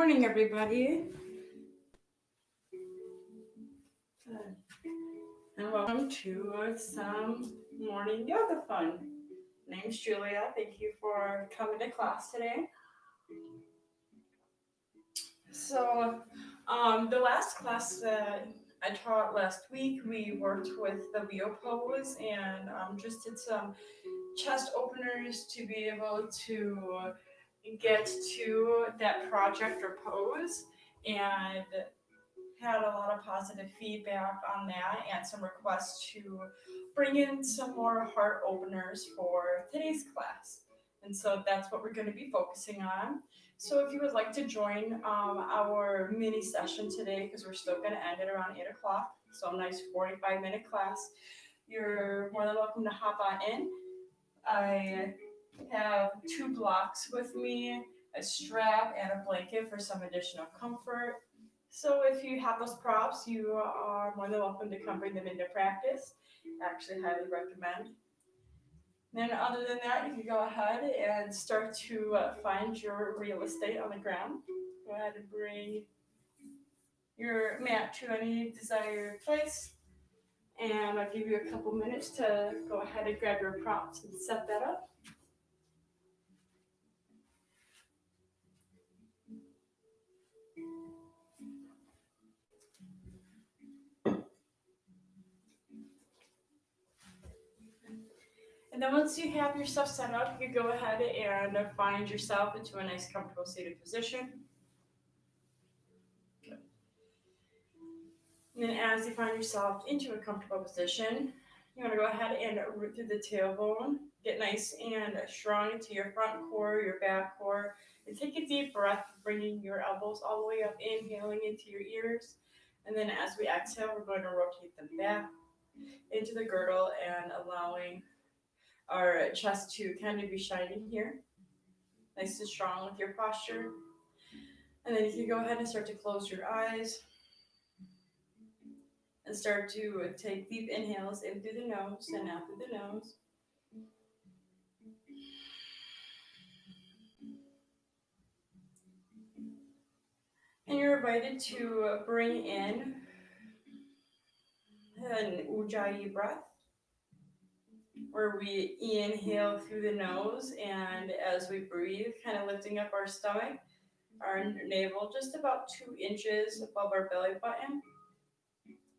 morning, everybody, and welcome to some morning yoga fun. Name's Julia. Thank you for coming to class today. The last class that I taught last week, we worked with the Wheel pose and just did some chest openers to be able to get to that project or pose, and had a lot of positive feedback on that and some requests to bring in some more heart openers for today's class. And so that's what we're going to be focusing on. So if you would like to join our mini session today, because we're still going to end at around 8 o'clock, so a nice 45-minute class, you're more than welcome to hop on in. I have 2 blocks with me, a strap, and a blanket for some additional comfort. So if you have those props, you are more than welcome to come bring them into practice. I actually highly recommend. Then other than that, you can go ahead and start to find your real estate on the ground. Go ahead and bring your mat to any desired place. And I'll give you a couple minutes to go ahead and grab your props and set that up. And then once you have your stuff set up, you can go ahead and find yourself into a nice comfortable seated position. Good. And then as you find yourself into a comfortable position, you want to go ahead and root through the tailbone, get nice and strong into your front core, your back core, and take a deep breath, bringing your elbows all the way up, inhaling into your ears. And then as we exhale, we're going to rotate them back into the girdle and allowing our chest to kind of be shining here, nice and strong with your posture. And then you can go ahead and start to close your eyes and start to take deep inhales in through the nose and out through the nose. And you're invited to bring in an Ujjayi breath, where we inhale through the nose, and as we breathe, kind of lifting up our stomach, our navel just about 2 inches above our belly button.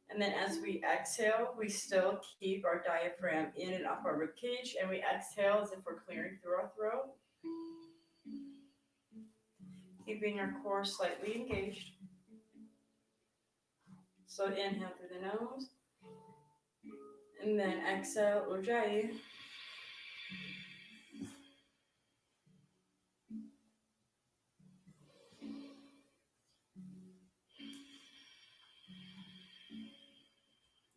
And then as we exhale, we still keep our diaphragm in and up our rib cage, and we exhale as if we're clearing through our throat, keeping our core slightly engaged. So inhale through the nose, and then exhale, Ujjayi.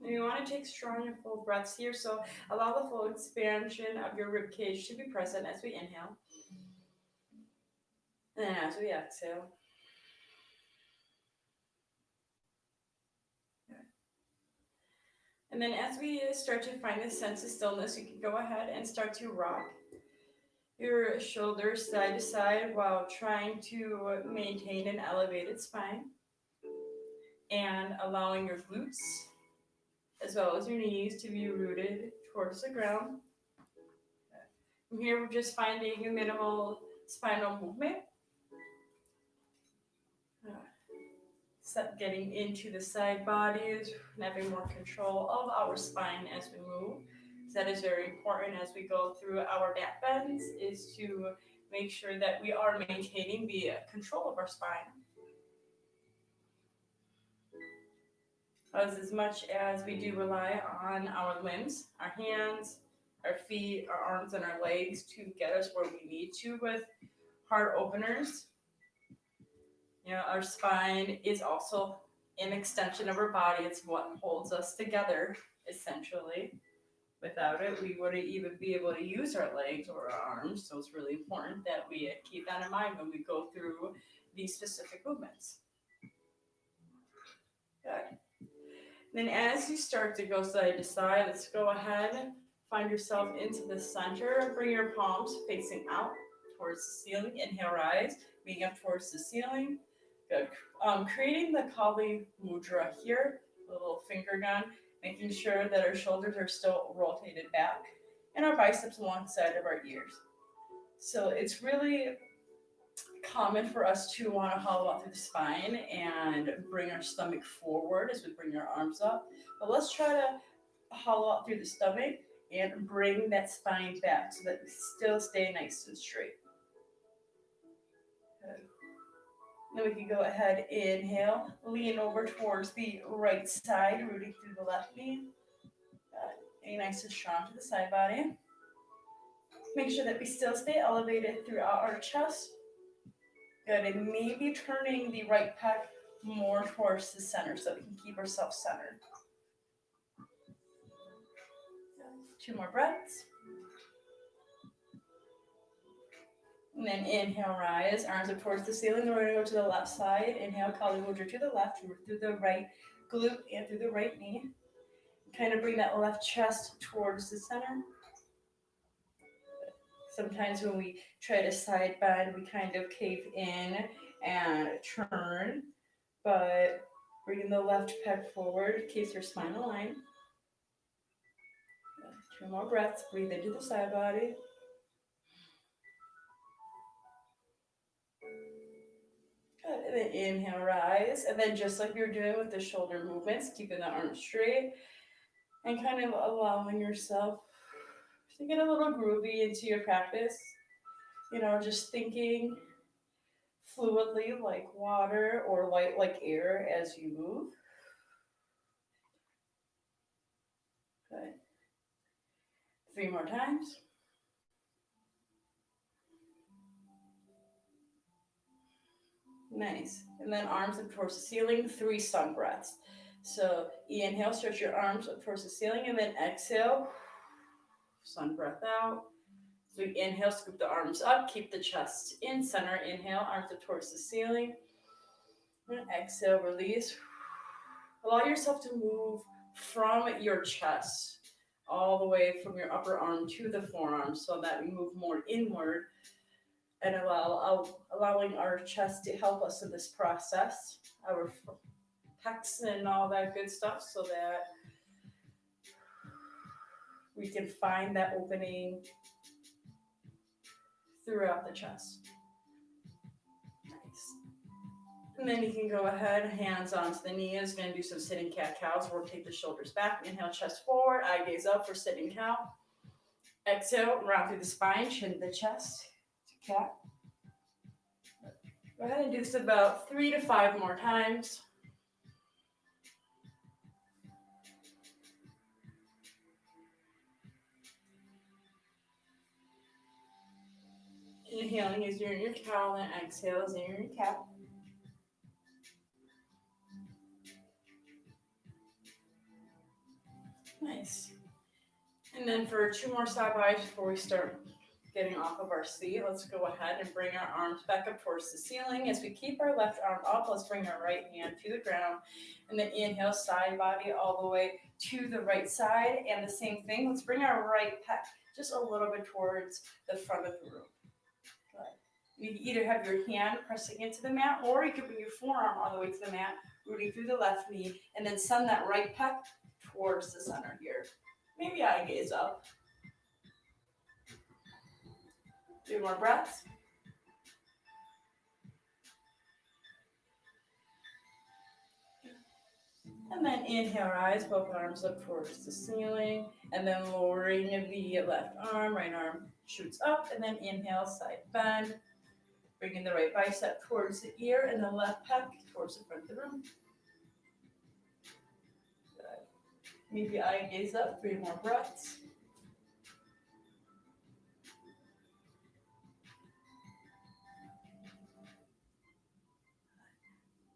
And you want to take strong and full breaths here, so allow the full expansion of your rib cage to be present as we inhale. And then as we exhale. And then as we start to find a sense of stillness, you can go ahead and start to rock your shoulders side to side while trying to maintain an elevated spine, and allowing your glutes as well as your knees to be rooted towards the ground. From here, we're just finding a minimal spinal movement. Getting into the side bodies, having more control of our spine as we move. So that is very important as we go through our back bends, is to make sure that we are maintaining the control of our spine. As much as we do rely on our limbs, our hands, our feet, our arms, and our legs to get us where we need to with heart openers, our spine is also an extension of our body. It's what holds us together, essentially. Without it, we wouldn't even be able to use our legs or our arms. So it's really important that we keep that in mind when we go through these specific movements. Good. Then as you start to go side to side, let's go ahead, find yourself into the center. Bring your palms facing out towards the ceiling. Inhale, rise, being up towards the ceiling. Good. Creating the Kali Mudra here, the little finger gun, making sure that our shoulders are still rotated back and our biceps alongside of our ears. So it's really common for us to want to hollow out through the spine and bring our stomach forward as we bring our arms up. But let's try to hollow out through the stomach and bring that spine back so that we still stay nice and straight. Good. Then we can go ahead, inhale, lean over towards the right side, rooting through the left knee. Good. Nice and strong to the side body. Make sure that we still stay elevated throughout our chest. Good, and maybe turning the right pec more towards the center so we can keep ourselves centered. 2 more breaths. And then inhale, rise, arms up towards the ceiling. We're going to go to the left side. Inhale, Kali Mudra to the left, through the right glute and through the right knee. Kind of bring that left chest towards the center. Sometimes when we try to side bend, we kind of cave in and turn, but bringing the left pec forward keeps your spine aligned. 2 more breaths. Breathe into the side body. Good. And then inhale, rise. And then just like you're doing with the shoulder movements, keeping the arms straight and kind of allowing yourself to get a little groovy into your practice. You know, just thinking fluidly like water or light like air as you move. Good. 3 more times. Nice. And then arms up towards the ceiling, 3 sun breaths. So inhale, stretch your arms up towards the ceiling, and then exhale, sun breath out. So we inhale, scoop the arms up, keep the chest in center. Inhale, arms up towards the ceiling. And exhale, release. Allow yourself to move from your chest all the way from your upper arm to the forearm so that we move more inward and allowing our chest to help us in this process, our pecs and all that good stuff, so that we can find that opening throughout the chest. Nice. And then you can go ahead, hands onto the knees. Going to do some sitting cat-cows. Rotate the shoulders back. Inhale, chest forward. Eye gaze up for sitting cow. Exhale, round through the spine, chin to the chest. To cat. Go ahead and do this about 3 to 5 more times. Inhaling as you're in your cow, and exhale as you're in your cat. Nice. And then for 2 more side bodies before we start getting off of our seat, let's go ahead and bring our arms back up towards the ceiling. As we keep our left arm up, let's bring our right hand to the ground. And then inhale, side body all the way to the right side. And the same thing, let's bring our right pec just a little bit towards the front of the room. You can either have your hand pressing into the mat, or you can bring your forearm all the way to the mat, rooting through the left knee, and then send that right pec towards the center here. Maybe eye gaze up. 2 more breaths. And then inhale, rise, both arms up towards the ceiling, and then lowering the left arm, right arm shoots up, and then inhale, side bend. Bringing the right bicep towards the ear and the left pec towards the front of the room. Good. Maybe eye gaze up, 3 more breaths.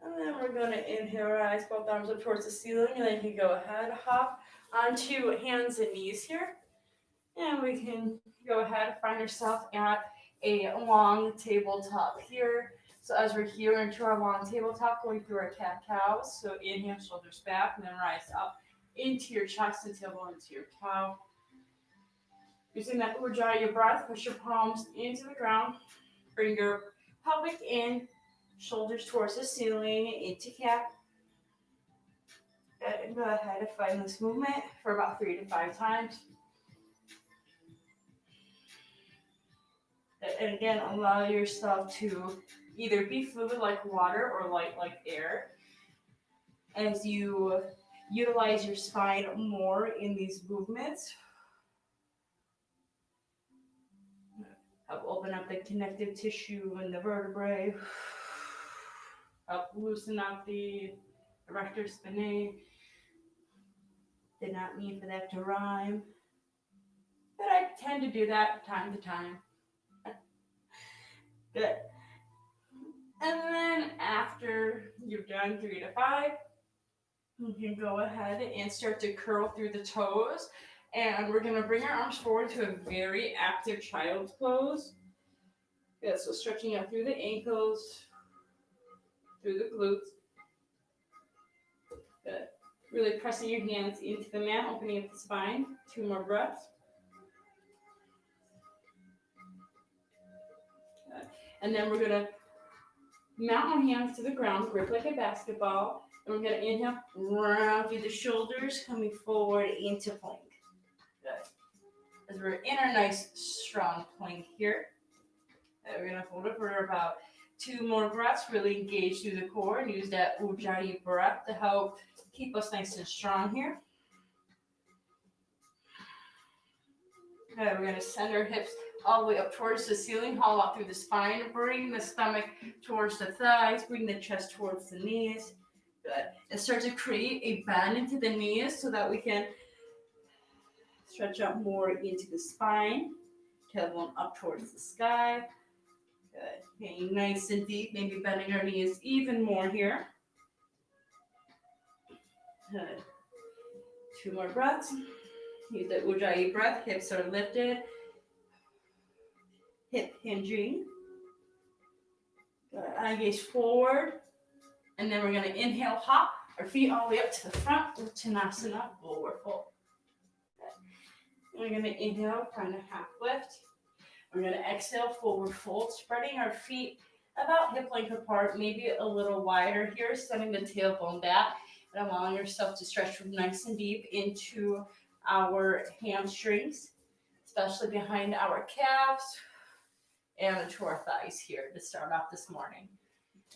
And then we're going to inhale, rise, both arms up towards the ceiling, and then you can go ahead, hop onto hands and knees here. And we can go ahead, find yourself at a long tabletop here. So as we're here into our long tabletop, going through our cat-cow. So inhale, shoulders back, and then rise up into your chest and tailbone into your cow. Using that Ujjayi breath, push your palms into the ground. Bring your pelvic in Shoulders towards the ceiling, into cat. And go ahead and find this movement for about 3 to 5 times. And again, allow yourself to either be fluid like water or light like air as you utilize your spine more in these movements. Help open up the connective tissue and the vertebrae. Help loosen up the erector spinae. Did not mean for that to rhyme, but I tend to do that time to time. Good. And then after you've done 3 to 5, you can go ahead and start to curl through the toes. And we're going to bring our arms forward to a very active child's pose. Good, so stretching out through the ankles, through the glutes. Good. Really pressing your hands into the mat, opening up the spine. 2 more breaths. Good. And then we're going to mount our hands to the ground, grip like a basketball. And we're going to inhale, round through the shoulders, coming forward into plank. Good. As we're in our nice, strong plank here. We're going to hold it for about 2 more breaths. Really engage through the core and use that Ujjayi breath to help keep us nice and strong here. Good. We're going to send our hips all the way up towards the ceiling, hollow out through the spine. Bring the stomach towards the thighs. Bring the chest towards the knees. Good. And start to create a bend into the knees so that we can stretch out more into the spine. Tailbone up towards the sky. Good. Getting nice and deep, maybe bending our knees even more here. Good. 2 more breaths. Use the Ujjayi breath. Hips are lifted. Hip hinging. Good. Eye gaze forward. And then we're going to inhale, hop our feet all the way up to the front. Uttanasana, forward fold. Good. We're going to inhale, kind of half lift. We're going to exhale, forward fold, spreading our feet about hip length apart, maybe a little wider here, sending the tailbone back and allowing yourself to stretch nice and deep into our hamstrings, especially behind our calves and to our thighs here to start off this morning.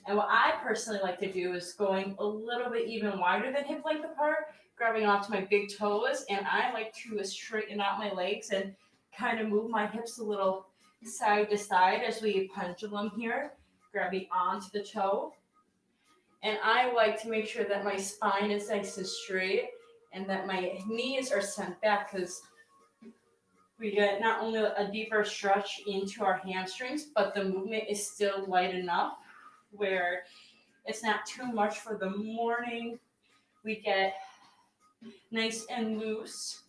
And what I personally like to do is going a little bit even wider than hip length apart, grabbing onto my big toes, and I like to straighten out my legs and kind of move my hips a little side to side as we pendulum here, grabbing onto the toe. And I like to make sure that my spine is nice and straight and that my knees are sent back, because we get not only a deeper stretch into our hamstrings, but the movement is still light enough where it's not too much for the morning. We get nice and loose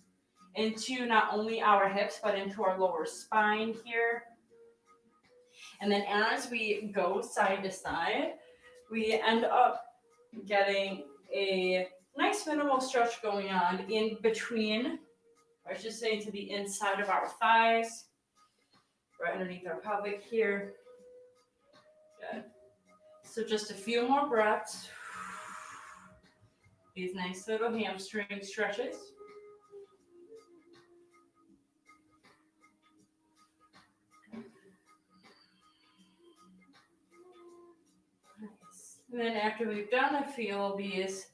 into not only our hips, but into our lower spine here. And then as we go side to side, we end up getting a nice minimal stretch going on in between, or I should say to the inside of our thighs, right underneath our pelvic here. Good. So just a few more breaths. These nice little hamstring stretches. Nice. And then after we've done a few of these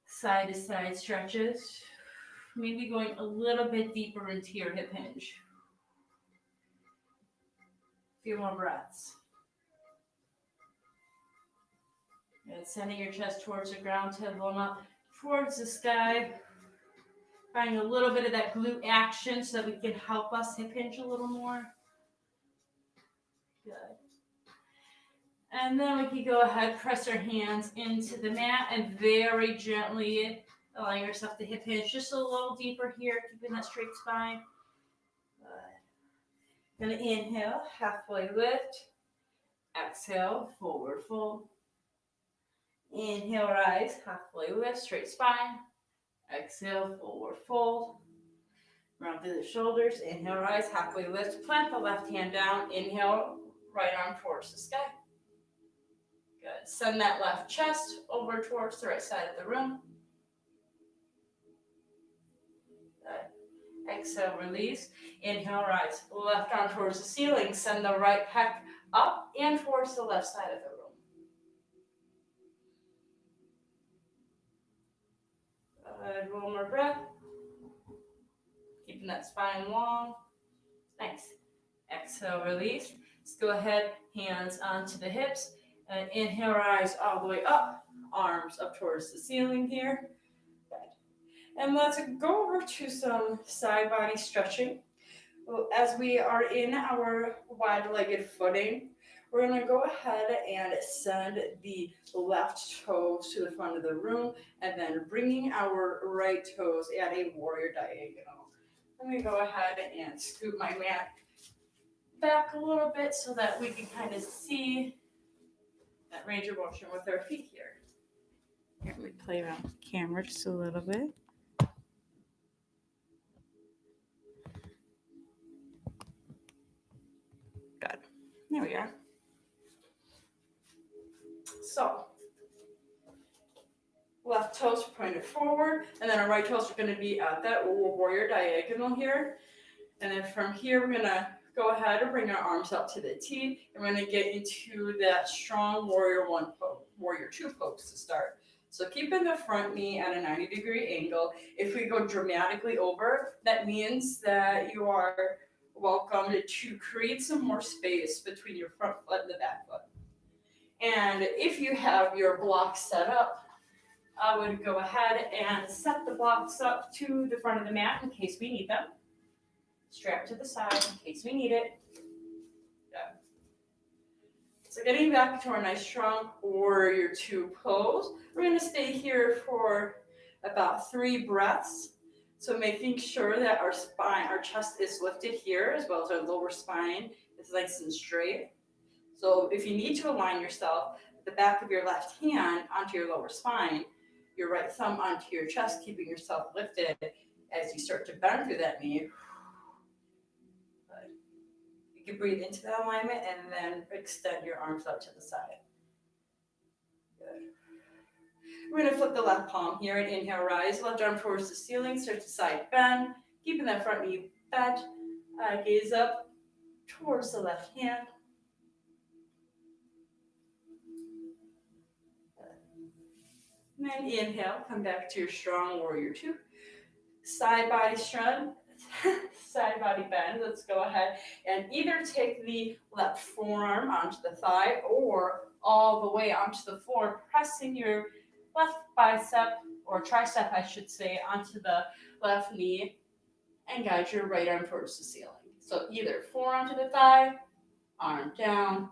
side to side stretches, maybe going a little bit deeper into your hip hinge. A few more breaths. And sending your chest towards the ground, tailbone up towards the sky. Finding a little bit of that glute action so that we can help us hip hinge a little more. Good. And then we can go ahead, press our hands into the mat and very gently allowing yourself to hip hinge just a little deeper here, keeping that straight spine. Good. Gonna inhale, halfway lift. Exhale, forward fold. Inhale, rise, halfway lift, straight spine. Exhale, forward fold. Round through the shoulders. Inhale, rise, halfway lift. Plant the left hand down. Inhale, right arm towards the sky. Good. Send that left chest over towards the right side of the room. Good. Exhale, release. Inhale, rise. Left arm towards the ceiling. Send the right pec up and towards the left side of the room. Good. One more breath. Keeping that spine long. Nice. Exhale, release. Let's go ahead, hands onto the hips. And inhale, rise all the way up. Arms up towards the ceiling here. Good. And let's go over to some side body stretching. Well, as we are in our wide-legged footing, we're going to go ahead and send the left toes to the front of the room and then bringing our right toes at a warrior diagonal. Let me go ahead and scoot my mat back a little bit so that we can kind of see that range of motion with our feet here. Here, let me play around with the camera just a little bit. Good. There we are. So, left toes pointed forward, and then our right toes are going to be at that warrior diagonal here. And then from here, we're going to go ahead and bring our arms up to the T, and we're going to get into that strong warrior one pose, warrior two pose to start. So keeping the front knee at a 90-degree angle. If we go dramatically over, that means that you are welcome to create some more space between your front foot and the back foot. And if you have your blocks set up, I would go ahead and set the blocks up to the front of the mat in case we need them. Strap to the side in case we need it. Yeah. So getting back to our nice strong warrior two pose, we're going to stay here for about 3 breaths. So making sure that our spine, our chest is lifted here as well as our lower spine is nice and straight. So if you need to align yourself, the back of your left hand onto your lower spine, your right thumb onto your chest, keeping yourself lifted as you start to bend through that knee. You can breathe into that alignment and then extend your arms out to the side. Good. We're going to flip the left palm here and inhale, rise. Left arm towards the ceiling, start to side bend, keeping that front knee bent. Gaze up towards the left hand. And then inhale, come back to your strong warrior two. Side body strength, side body bend. Let's go ahead and either take the left forearm onto the thigh or all the way onto the floor, pressing your left bicep or tricep, I should say, onto the left knee and guide your right arm towards the ceiling. So either forearm to the thigh, arm down,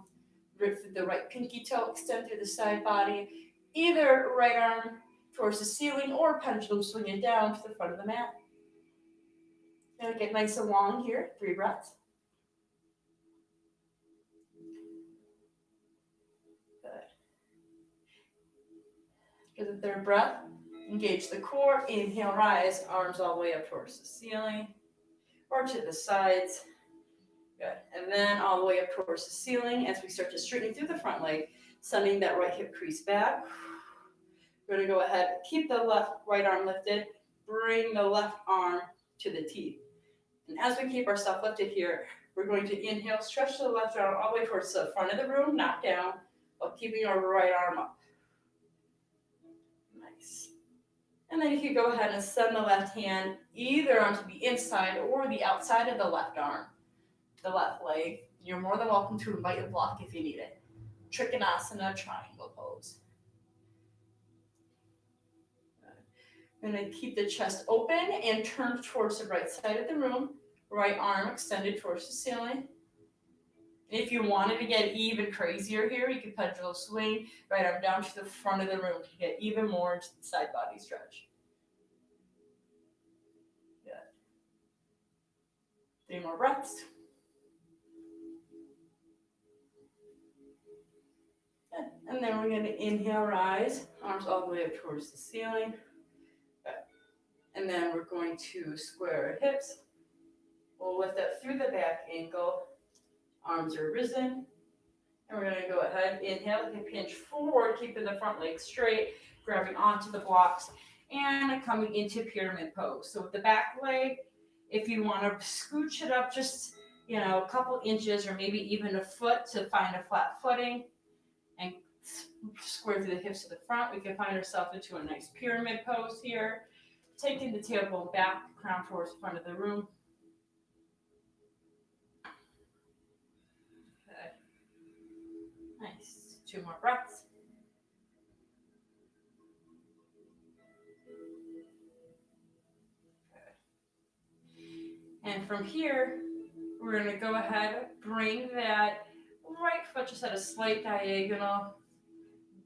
the right pinky toe extend through the side body, either right arm towards the ceiling or pendulum swing it down to the front of the mat. Gonna get nice and long here, 3 breaths. Good. For the 3rd breath, engage the core, inhale, rise, arms all the way up towards the ceiling or to the sides. Good. And then all the way up towards the ceiling as we start to straighten through the front leg, sending that right hip crease back. We're going to go ahead, keep the right arm lifted, bring the left arm to the T. And as we keep ourselves lifted here, we're going to inhale, stretch the left arm all the way towards the front of the room, not down, but keeping our right arm up. Nice. And then you can go ahead and send the left hand either onto the inside or the outside of the left arm, the left leg. You're more than welcome to invite a block if you need it. Trikonasana triangle pose. I'm going to keep the chest open and turn towards the right side of the room. Right arm extended towards the ceiling. And if you wanted to get even crazier here, you could pendulum swing right arm down to the front of the room to get even more into the side body stretch. Good. 3 more breaths. Good. And then we're going to inhale, rise, arms all the way up towards the ceiling. And then we're going to square our hips. We'll lift up through the back ankle. Arms are risen. And we're gonna go ahead, inhale, hip hinge forward, keeping the front leg straight, grabbing onto the blocks, and coming into pyramid pose. So with the back leg, if you want to scooch it up just, a couple inches or maybe even a foot to find a flat footing and square through the hips to the front, we can find ourselves into a nice pyramid pose here. Taking the tailbone back, crown towards the front of the room. Okay. Nice. 2 more breaths. And from here, we're going to go ahead, bring that right foot just at a slight diagonal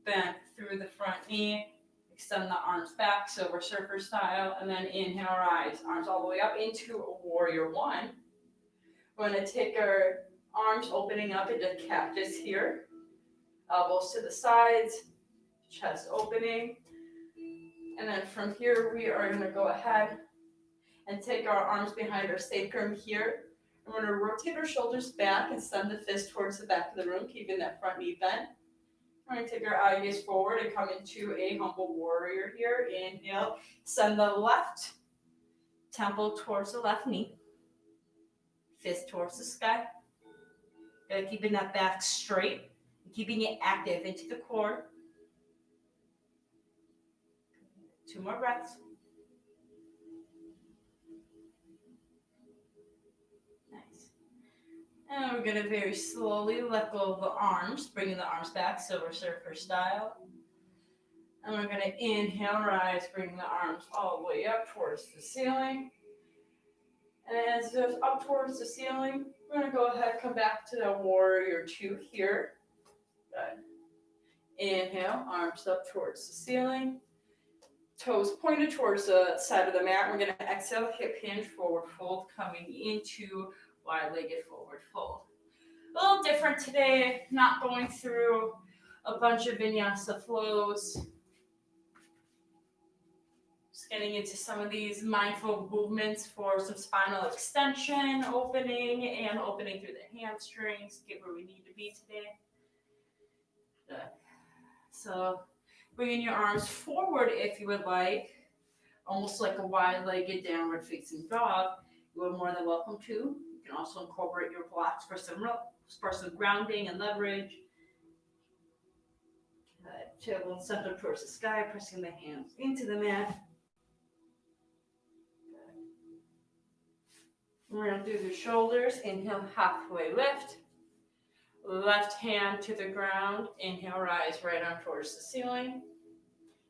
bend through the front knee. Extend the arms back, Silver Surfer style, and then inhale, rise. Arms all the way up into a warrior one. We're going to take our arms opening up into cactus here. Elbows to the sides, chest opening. And then from here, we are going to go ahead and take our arms behind our sacrum here. And we're going to rotate our shoulders back and send the fist towards the back of the room, keeping that front knee bent. We're going to take our eye gaze forward and come into a humble warrior here. Inhale, send the left temple towards the left knee. Fist towards the sky. Keeping that back straight, keeping it active into the core. 2 more breaths. Nice. And we're going to very slowly let go of the arms, bringing the arms back, Silver Surfer style. And we're going to inhale, rise, bring the arms all the way up towards the ceiling. And as it goes up towards the ceiling, we're going to go ahead and come back to the warrior two here. Good. Inhale, arms up towards the ceiling. Toes pointed towards the side of the mat. We're going to exhale, hip hinge, forward fold, coming into wide-legged forward fold. A little different today, not going through a bunch of vinyasa flows. Just getting into some of these mindful movements for some spinal extension, opening, and opening through the hamstrings, get where we need to be today. Good. So bringing your arms forward if you would like, almost like a wide-legged downward facing dog. You are more than welcome to. You can also incorporate your blocks for some grounding and leverage. Tailbone center towards the sky, pressing the hands into the mat. We're going to do the shoulders. Inhale, halfway lift. Left hand to the ground. Inhale, rise, right arm towards the ceiling.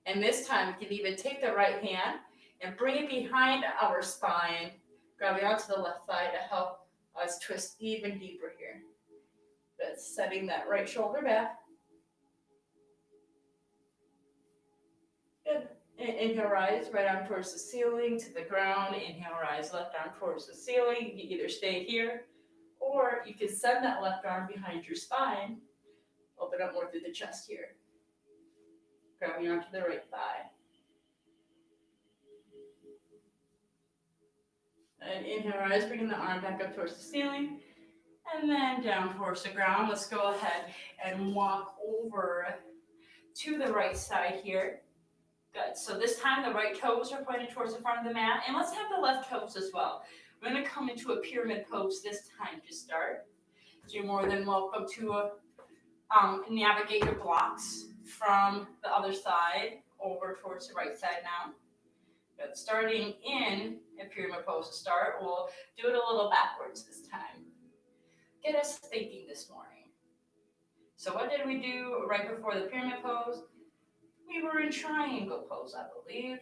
And this time, we can even take the right hand and bring it behind our spine, grabbing onto the left thigh to help us twist even deeper here. But setting that right shoulder back. Good. Inhale, rise, right arm towards the ceiling, to the ground. Inhale, rise, left arm towards the ceiling. You can either stay here, or you can send that left arm behind your spine. Open up more through the chest here. Grabbing onto the right thigh. And inhale, rise, bringing the arm back up towards the ceiling. And then down towards the ground. Let's go ahead and walk over to the right side here. Good. So this time the right toes are pointed towards the front of the mat. And let's have the left toes as well. We're going to come into a pyramid pose this time to start. You're more than welcome to navigate your blocks from the other side over towards the right side now. Good. Starting in a pyramid pose to start, we'll do it a little backwards this time. Get us thinking this morning. So what did we do right before the pyramid pose? We were in triangle pose, I believe.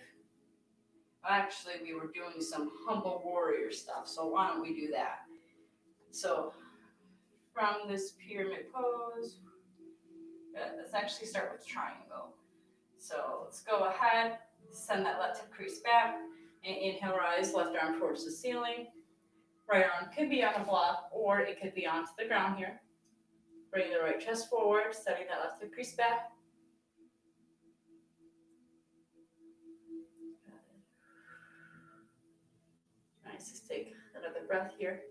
Actually, we were doing some humble warrior stuff, so why don't we do that? So from this pyramid pose, let's actually start with triangle. So let's go ahead, send that left hip crease back, and inhale, rise, left arm towards the ceiling. Right arm could be on a block, or it could be onto the ground here. Bring the right chest forward, setting that left hip crease back. Nice, let's take another breath here.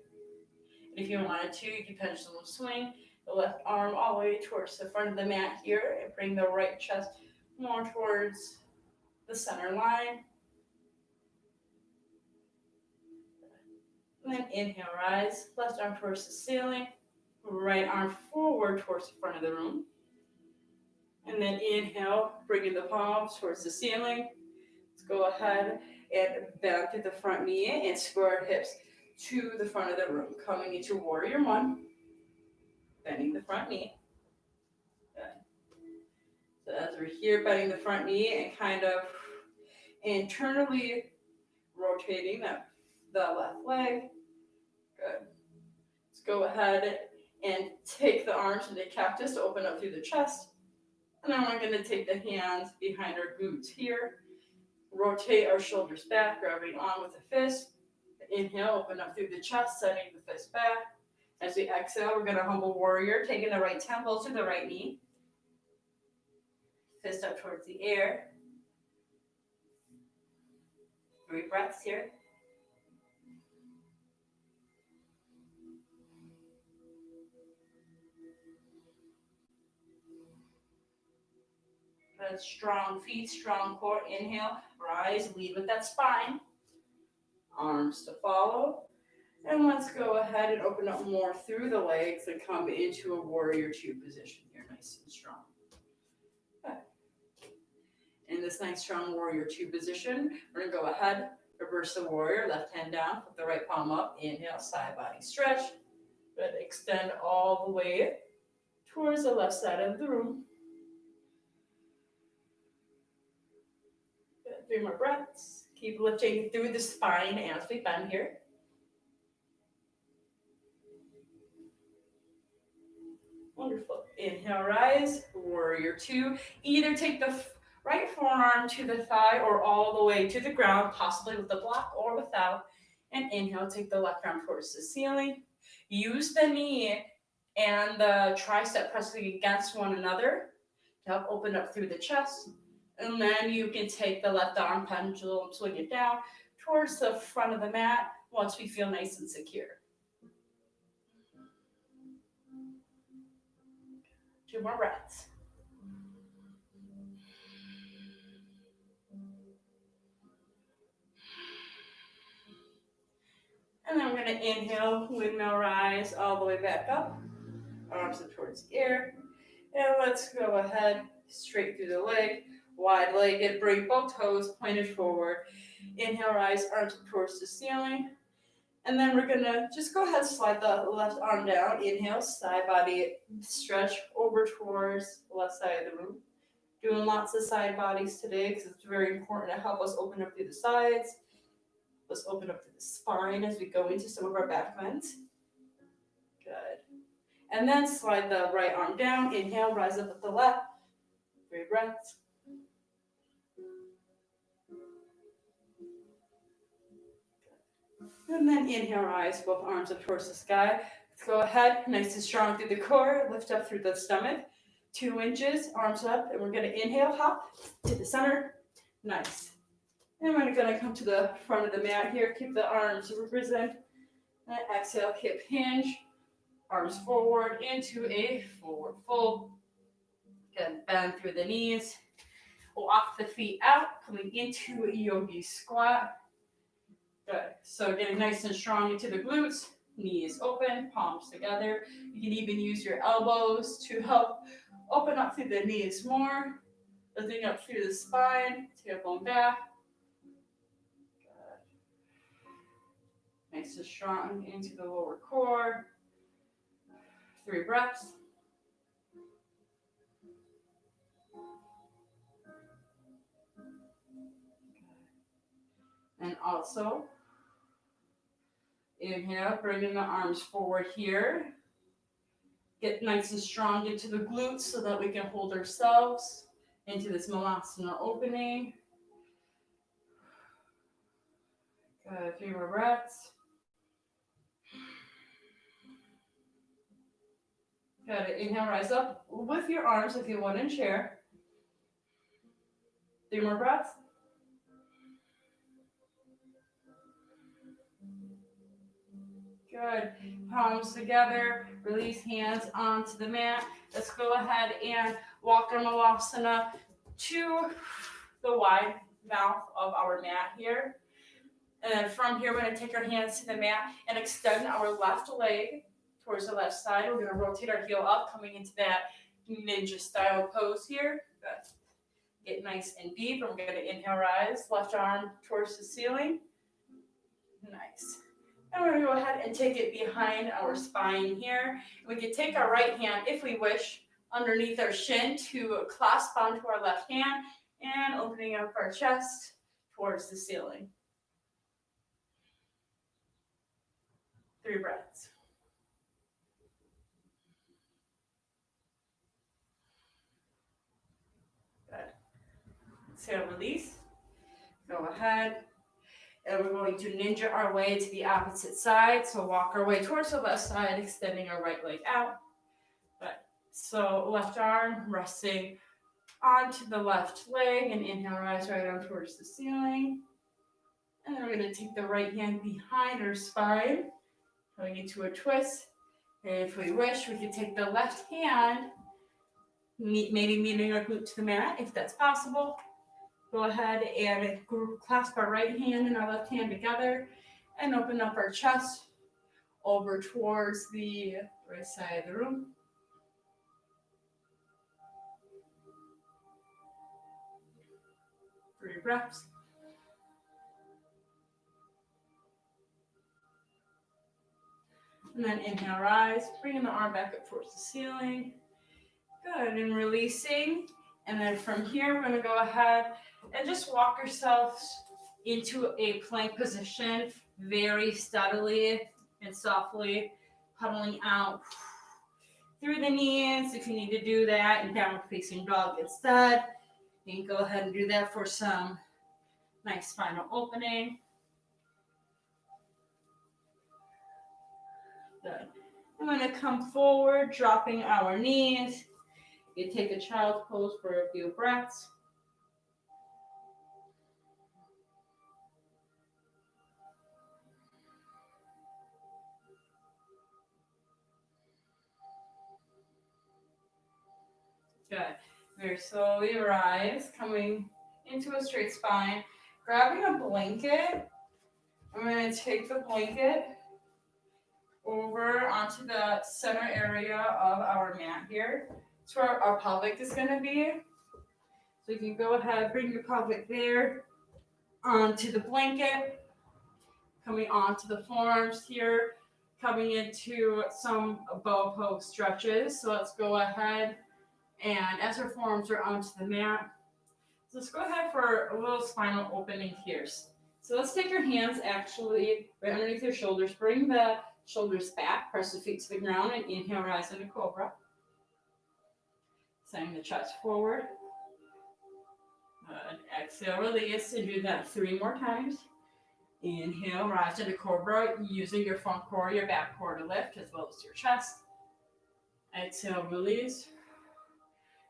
And if you wanted to, you can pendulum swing the left arm all the way towards the front of the mat here, and bring the right chest more towards the center line. And then inhale, rise, left arm towards the ceiling, right arm forward towards the front of the room. And then inhale, bringing the palms towards the ceiling. Let's go ahead and bend through the front knee and square hips to the front of the room. Coming into warrior one, bending the front knee. Good. So as we're here, bending the front knee and kind of internally rotating the left leg. Good. Let's go ahead and take the arms into cactus to open up through the chest. And then we're going to take the hands behind our glutes here. Rotate our shoulders back, grabbing on with the fist. Inhale, open up through the chest, sending the fist back. As we exhale, we're going to humble warrior, taking the right temple to the right knee. Fist up towards the air. 3 breaths here. Good. Strong feet, strong core. Inhale, rise, lead with that spine. Arms to follow. And let's go ahead and open up more through the legs and come into a warrior two position here, nice and strong. Okay. In this nice strong warrior two position, we're gonna go ahead, reverse the warrior, left hand down, put the right palm up, inhale, side body stretch. Good. Extend all the way towards the left side of the room. Good. 3 more breaths. Keep lifting through the spine as we bend here. Wonderful. Inhale, rise, warrior two. Either take the right forearm to the thigh or all the way to the ground, possibly with the block or without. And inhale, take the left arm towards the ceiling. Use the knee and the tricep pressing against one another to help open up through the chest. And then you can take the left arm pendulum, swing it down towards the front of the mat once we feel nice and secure. 2 more breaths. And then we're going to inhale, windmill rise all the way back up. Arms up towards the air. And let's go ahead, straight through the leg, wide-legged, bring both toes pointed forward. Inhale, rise, arms up towards the ceiling. And then we're going to just go ahead, slide the left arm down. Inhale, side body stretch over towards the left side of the room. Doing lots of side bodies today because it's very important to help us open up through the sides. Let's open up through the spine as we go into some of our back bends. Good. And then slide the right arm down. Inhale, rise up with the left. 3 breaths. And then inhale, rise, both arms up towards the sky. Let's go ahead, nice and strong through the core. Lift up through the stomach. 2 inches, arms up. And we're going to inhale, hop to the center. Nice. And we're going to come to the front of the mat here. Keep the arms represent. And exhale, hip hinge. Arms forward into a forward fold. Good. Bend through the knees. Walk the feet out, coming into a yogi squat. Good. So getting nice and strong into the glutes. Knees open, palms together. You can even use your elbows to help open up through the knees more. Lifting up through the spine, tailbone back. Good. Nice and strong into the lower core. 3 breaths. And also, inhale, bringing the arms forward here. Get nice and strong into the glutes so that we can hold ourselves into this Malasana opening. Good, 3 more breaths. Good, inhale, rise up with your arms if you want in chair. 3 more breaths. Good. Palms together. Release hands onto the mat. Let's go ahead and walk our Malasana to the wide mouth of our mat here. And then from here, we're going to take our hands to the mat and extend our left leg towards the left side. We're going to rotate our heel up, coming into that ninja style pose here. Good. Get nice and deep. And we're going to inhale, rise, left arm towards the ceiling. Nice. And we're going to go ahead and take it behind our spine here. We can take our right hand, if we wish, underneath our shin to clasp onto our left hand and opening up our chest towards the ceiling. 3 breaths. Good. Exhale, release. Go ahead. And we're going to ninja our way to the opposite side. So walk our way towards the left side, extending our right leg out. Good. So left arm resting onto the left leg and inhale, rise right arm towards the ceiling. And then we're going to take the right hand behind our spine, going into a twist. And if we wish, we could take the left hand, maybe meeting our glute to the mat, if that's possible. Go ahead and clasp our right hand and our left hand together and open up our chest over towards the right side of the room. Three breaths. And then inhale, rise, bringing the arm back up towards the ceiling. Good, and releasing. And then from here, we're gonna go ahead and just walk yourselves into a plank position very steadily and softly, huddling out through the knees. If you need to do that in downward facing dog instead, you can go ahead and do that for some nice spinal opening. Good. I'm going to come forward, dropping our knees. You take a child's pose for a few breaths. Good. Very slowly rise, coming into a straight spine. Grabbing a blanket. I'm going to take the blanket over onto the center area of our mat here. It's where our pelvic is going to be. So you can go ahead, bring your pelvic there onto the blanket, coming onto the forearms here, coming into some bow pose stretches. So let's go ahead and as our forearms are onto the mat, let's go ahead for a little spinal opening here. So let's take your hands actually right underneath your shoulders. Bring the shoulders back, press the feet to the ground, and inhale, rise into cobra. Sending the chest forward. Good. Exhale, release, and do that 3 more times. Inhale, rise into cobra, using your front core, your back core to lift, as well as your chest. Exhale, release.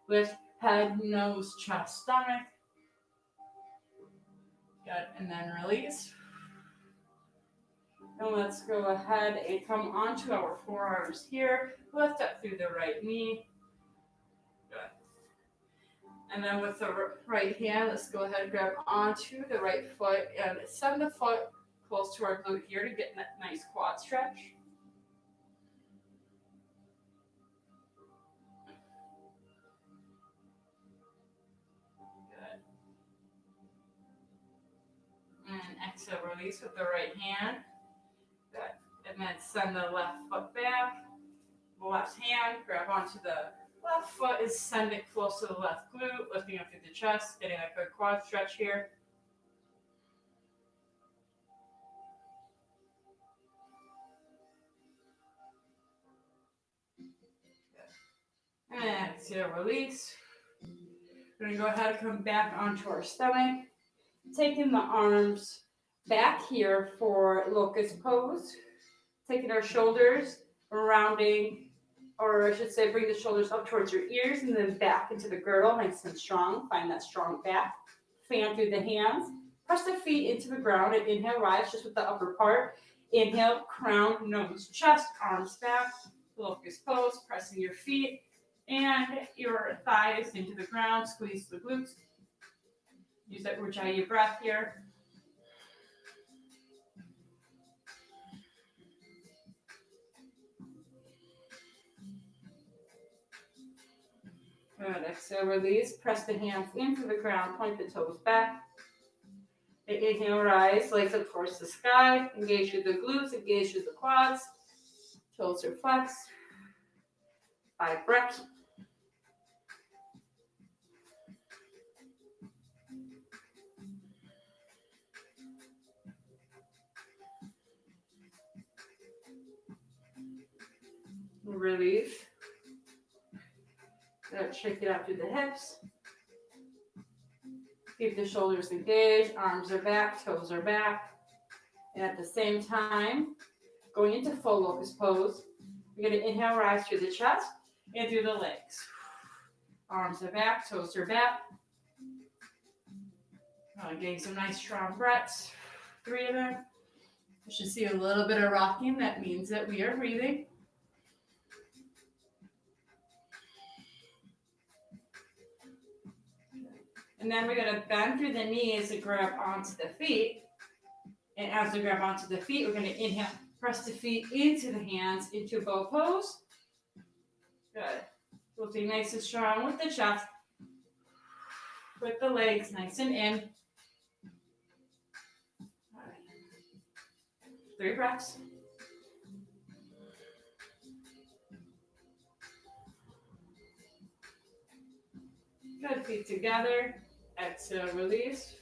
Lift head, nose, chest, stomach. Good, and then release. And let's go ahead and come onto our forearms here. Lift up through the right knee. Good. And then with the right hand, let's go ahead and grab onto the right foot and send the foot close to our glute here to get that nice quad stretch. Good. And exhale, release with the right hand. Good. And then send the left foot back. The left hand, grab onto the left foot and send it close to the left glute, lifting up through the chest, getting a good quad stretch here. Good. And exhale, release. We're going to go ahead and come back onto our stomach. Taking the arms back here for locust pose. Taking our shoulders, rounding, or I should say bring the shoulders up towards your ears and then back into the girdle, nice and strong. Find that strong back. Fan through the hands. Press the feet into the ground and inhale, rise just with the upper part. Inhale, crown, nose, chest, arms back, locust pose, pressing your feet and your thighs into the ground, squeeze the glutes. Use that Ujjayi breath here. Good. Exhale, release. Press the hands into the ground, point the toes back. Inhale, rise, legs up towards the sky. Engage through the glutes, engage through the quads. Toes are flexed. 5 breaths. Release. Good. Shake it out through the hips. Keep the shoulders engaged, arms are back, toes are back. And at the same time, going into full locust pose, you're going to inhale, rise through the chest and through the legs. Arms are back, toes are back. Getting some nice strong breaths. 3 of them. You should see a little bit of rocking. That means that we are breathing. And then we're going to bend through the knees and grab onto the feet. And as we grab onto the feet, we're going to inhale, press the feet into the hands, into bow pose. Good. Lifting nice and strong with the chest. With the legs nice and in. 3 breaths. Good. Feet together. Exhale, release.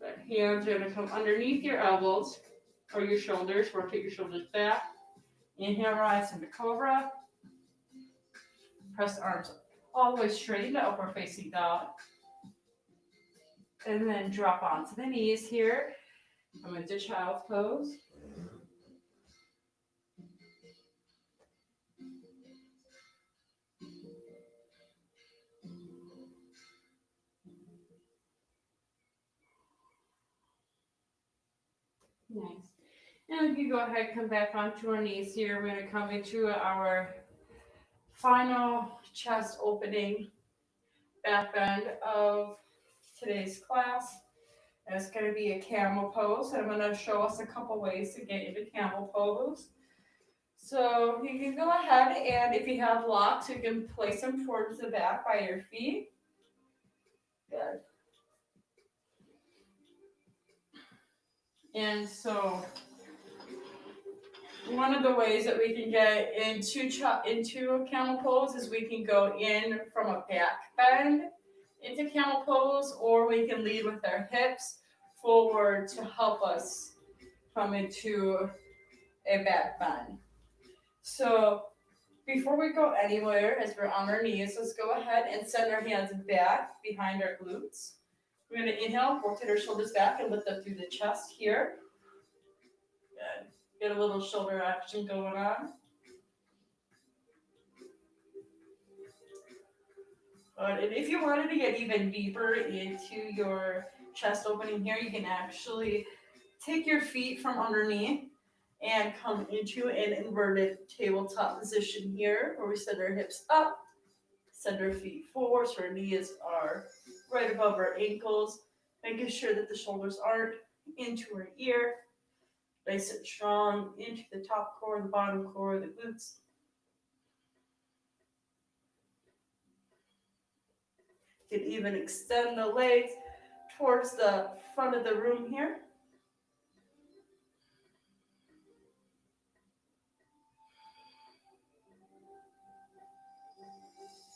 Good. Hands are going to come underneath your elbows or your shoulders. Rotate your shoulders back. Inhale, rise into cobra. Press the arms all the way straight into upward facing dog. And then drop onto the knees here. Come into child's pose. Nice. And we can go ahead and come back onto our knees here. We're going to come into our final chest opening back bend of today's class. And it's going to be a camel pose. And I'm going to show us a couple ways to get into camel pose. So you can go ahead and if you have blocks, you can place them towards the back by your feet. Good. And so one of the ways that we can get into a camel pose is we can go in from a back bend into camel pose, or we can lead with our hips forward to help us come into a back bend. So before we go anywhere, as we're on our knees, let's go ahead and send our hands back behind our glutes. We're going to inhale, rotate our shoulders back and lift up through the chest here. Good. Get a little shoulder action going on. And if you wanted to get even deeper into your chest opening here, you can actually take your feet from underneath and come into an inverted tabletop position here, where we send our hips up, send our feet forward, so our knees are right above our ankles, making sure that the shoulders aren't into our ear. Nice and strong into the top core, the bottom core, the glutes. You can even extend the legs towards the front of the room here.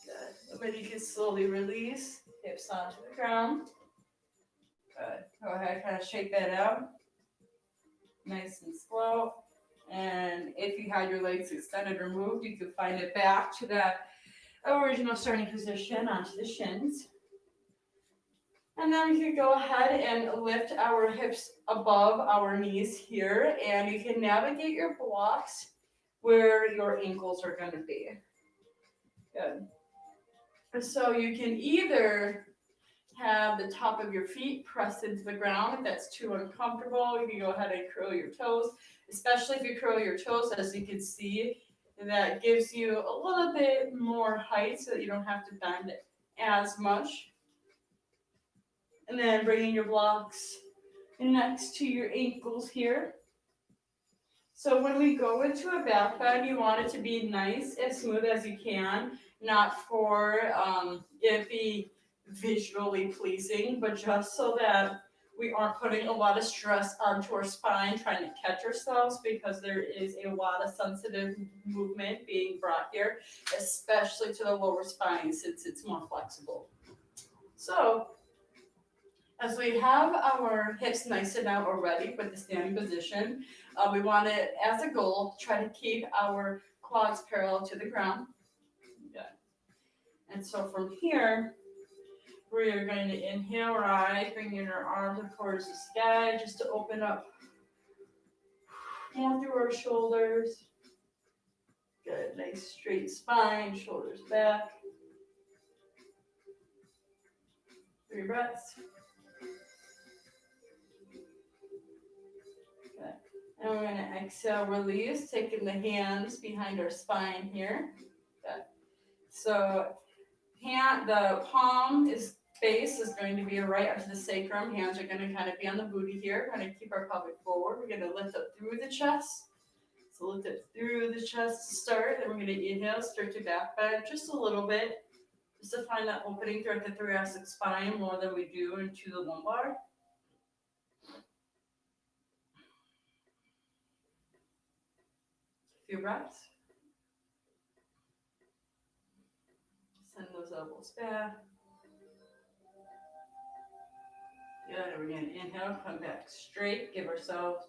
Good. And then you can slowly release hips onto the ground. Good. Go ahead, kind of shake that out. Nice and slow. And if you had your legs extended or moved, you could find it back to that original starting position onto the shins. And then we can go ahead and lift our hips above our knees here, and you can navigate your blocks where your ankles are going to be. Good. So you can either have the top of your feet pressed into the ground. If that's too uncomfortable, you can go ahead and curl your toes, especially if you curl your toes, as you can see, that gives you a little bit more height so that you don't have to bend as much. And then bringing your blocks next to your ankles here. So when we go into a back bend, you want it to be nice, as smooth as you can, not for it be visually pleasing, but just so that we aren't putting a lot of stress onto our spine trying to catch ourselves, because there is a lot of sensitive movement being brought here, especially to the lower spine since it's more flexible. So as we have our hips nice and out already with the standing position, we want to, as a goal, try to keep our quads parallel to the ground. Good. And so from here, we are going to inhale, rise, bringing our arms up towards the sky, just to open up more through our shoulders. Good, nice straight spine, shoulders back. 3 breaths. Good. And we're going to exhale, release, taking the hands behind our spine here. Good. So the palm base is going to be right up to the sacrum. Hands are going to kind of be on the booty here. We're going to keep our pelvic forward. We're going to lift up through the chest. So lift up through the chest to start. Then we're going to inhale, start to back bend just a little bit, just to find that opening throughout the thoracic spine more than we do into the lumbar. A few breaths. Send those elbows back. Good. And we're going to inhale, come back straight. Give ourselves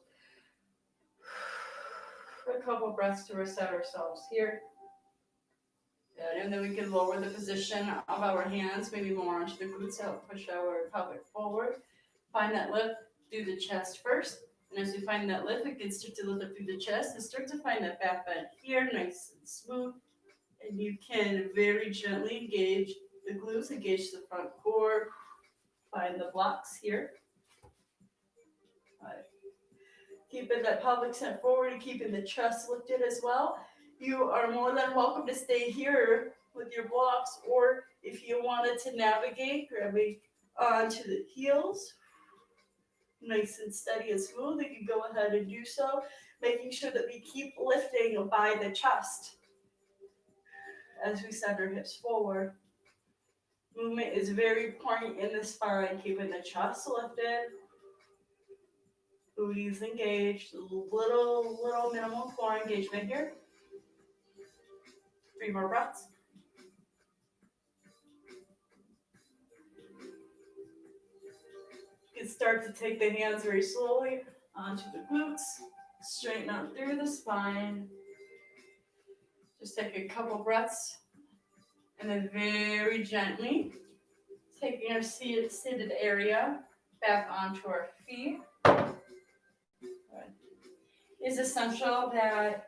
a couple breaths to reset ourselves here. Good. And then we can lower the position of our hands, maybe more onto the glutes, help push our pelvic forward. Find that lift through the chest first. And as we find that lift, we can start to lift up through the chest and start to find that back bend here, nice and smooth. And you can very gently engage the glutes, engage the front core. Find the blocks here. Keeping that pelvic sent forward and keeping the chest lifted as well. You are more than welcome to stay here with your blocks, or if you wanted to navigate, grabbing onto the heels, nice and steady and smooth, you can go ahead and do so, making sure that we keep lifting by the chest as we send our hips forward. Movement is very important in the spine, keeping the chest lifted, booties engaged, little minimal core engagement here. 3 more breaths. You can start to take the hands very slowly onto the glutes, straighten out through the spine. Just take a couple breaths, and then very gently taking our seated area back onto our feet. It's essential that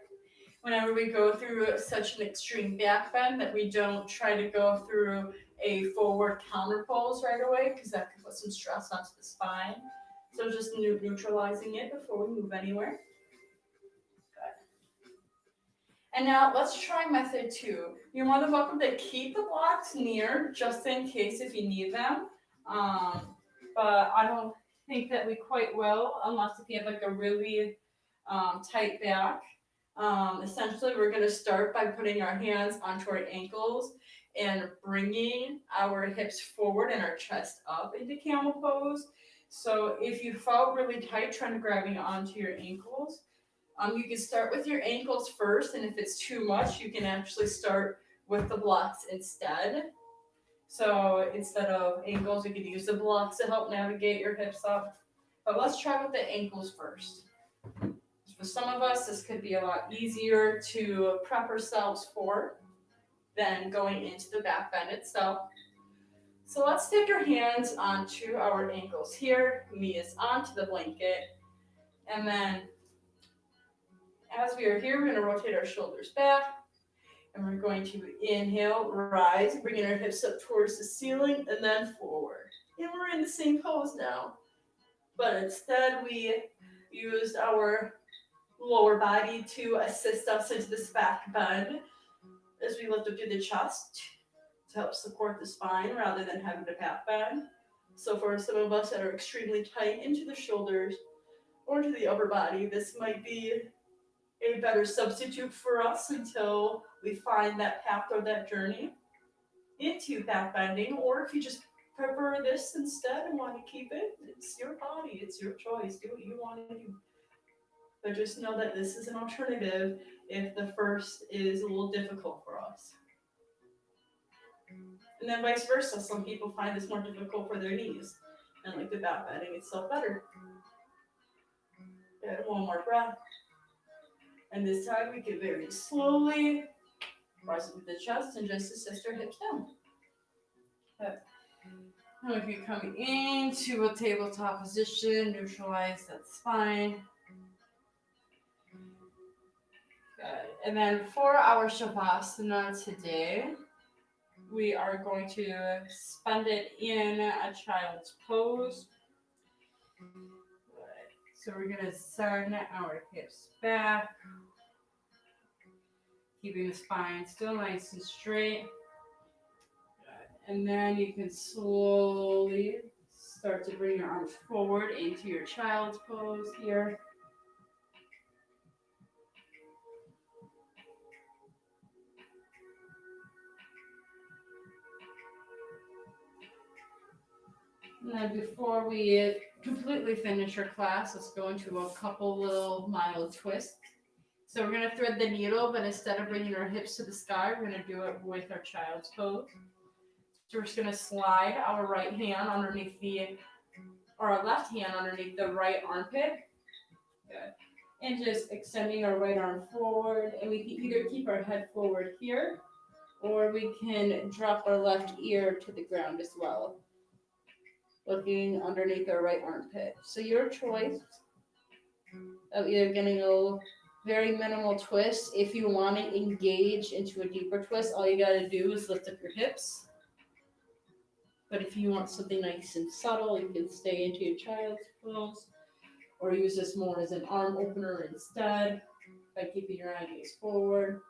whenever we go through such an extreme back bend, that we don't try to go through a forward counter pose right away, because that can put some stress onto the spine. So just neutralizing it before we move anywhere. Good. And now let's try method 2. You're more than welcome to keep the blocks near, just in case if you need them. But I don't think that we quite will, unless if you have like a really tight back. Essentially, we're going to start by putting our hands onto our ankles and bringing our hips forward and our chest up into camel pose. So if you felt really tight trying to grab onto your ankles, you can start with your ankles first, and if it's too much, you can actually start with the blocks instead. So instead of ankles, you can use the blocks to help navigate your hips up. But let's try with the ankles first. For some of us, this could be a lot easier to prep ourselves for than going into the back bend itself. So let's take our hands onto our ankles here. Knee is onto the blanket. And then as we are here, we're going to rotate our shoulders back. And we're going to inhale, rise, bringing our hips up towards the ceiling, and then forward. in the same pose now, but instead we used our lower body to assist us into this back bend as we lift up through the chest to help support the spine rather than having to back bend. So for some of us that are extremely tight into the shoulders or to the upper body, this might be a better substitute for us until we find that path or that journey into back bending. Or if you just prefer this instead and want to keep it, it's your body, it's your choice. Do what you want to do. But just know that this is an alternative if the first is a little difficult for us. And then vice versa, some people find this more difficult for their knees and like the back bending itself better. Good, one more breath. And this time we can very slowly rise up with the chest and just assist our hips down. Good. Now if you're coming into a tabletop position, neutralize that spine. Good. And then for our Shavasana today, we are going to spend it in a child's pose. So we're going to send our hips back, keeping the spine still nice and straight. And then you can slowly start to bring your arms forward into your child's pose here. And then before we completely finish our class, let's go into a couple little mild twists. So we're going to thread the needle, but instead of bringing our hips to the sky, we're going to do it with our child's pose. So we're just going to slide our right hand underneath or our left hand underneath the right armpit. Good. And just extending our right arm forward. And we can either keep our head forward here, or we can drop our left ear to the ground as well, looking underneath our right armpit. So your choice of either getting a very minimal twist. If you want to engage into a deeper twist, all you got to do is lift up your hips. But if you want something nice and subtle, you can stay into your child's pose or use this more as an arm opener instead by keeping your eye gaze forward.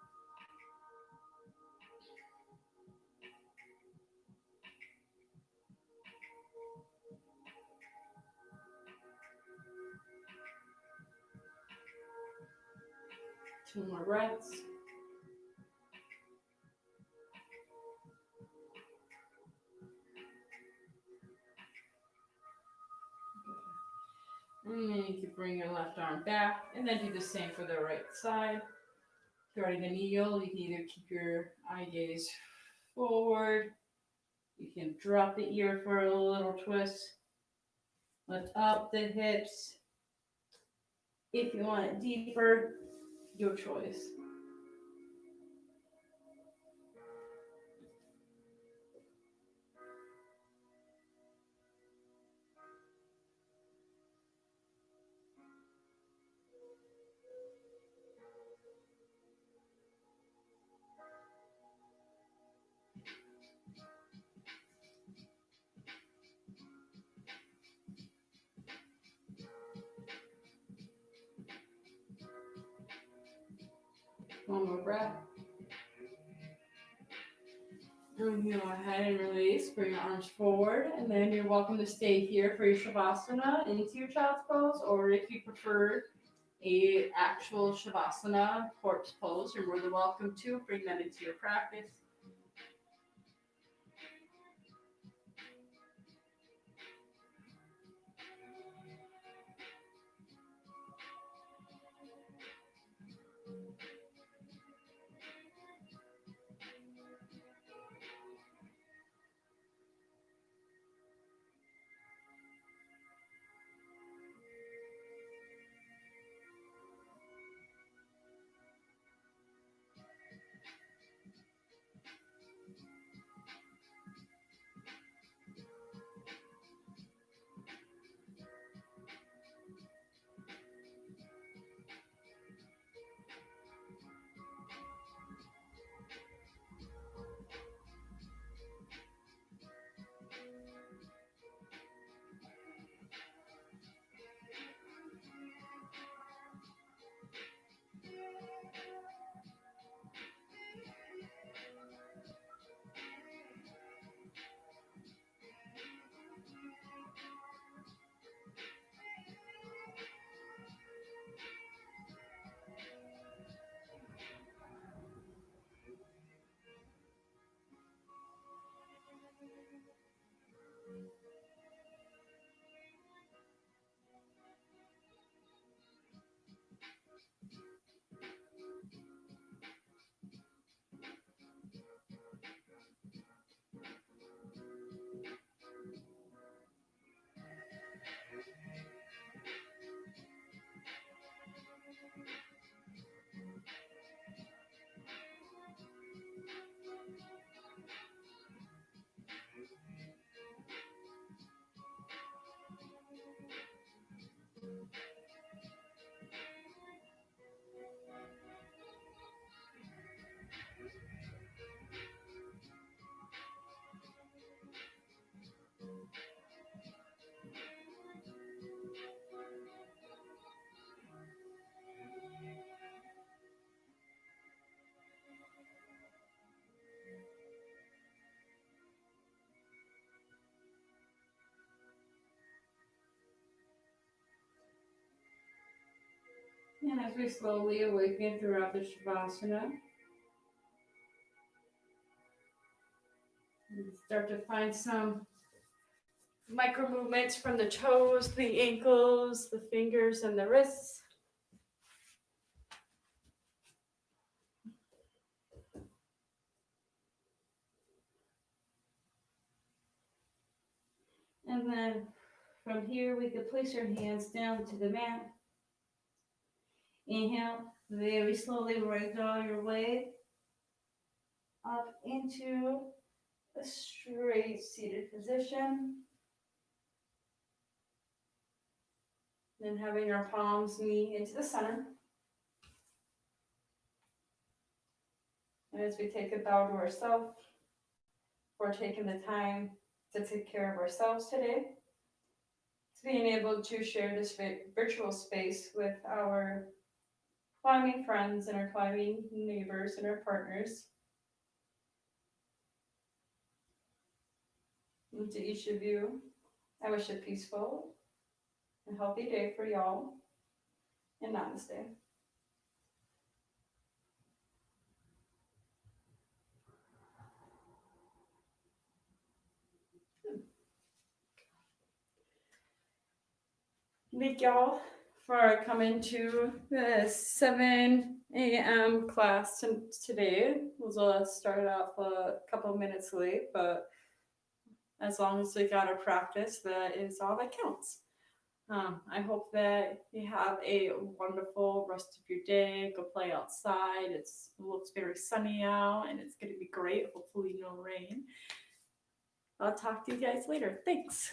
Two more breaths. And then you can bring your left arm back and then do the same for the right side. Threading the needle, you can either keep your eye gaze forward, you can drop the ear for a little twist, lift up the hips. If you want it deeper, your choice. One more breath. And you go ahead and release, bring your arms forward, and then you're welcome to stay here for your Shavasana into your child's pose, or if you prefer a actual Shavasana corpse pose, you're more than welcome to bring that into your practice. And as we slowly awaken throughout the Shavasana, we start to find some Micro movements from the toes, the ankles, the fingers, and the wrists. and then from here we could place our hands down to the mat. Inhale, very slowly ragdoll your way up into a straight seated position. Then having your palms meet into the center. And as we take a bow to ourselves, we're taking the time to take care of ourselves today. To being able to share this virtual space with our climbing friends and our climbing neighbors and our partners. And to each of you, I wish a peaceful and healthy day for y'all. And namaste. Thank y'all for coming to the 7 a.m. class today. We'll start off a couple minutes late, but as long as we got to practice, that is all that counts. I hope that you have a wonderful rest of your day. Go play outside. It looks very sunny out, and it's going to be great. Hopefully, no rain. I'll talk to you guys later. Thanks.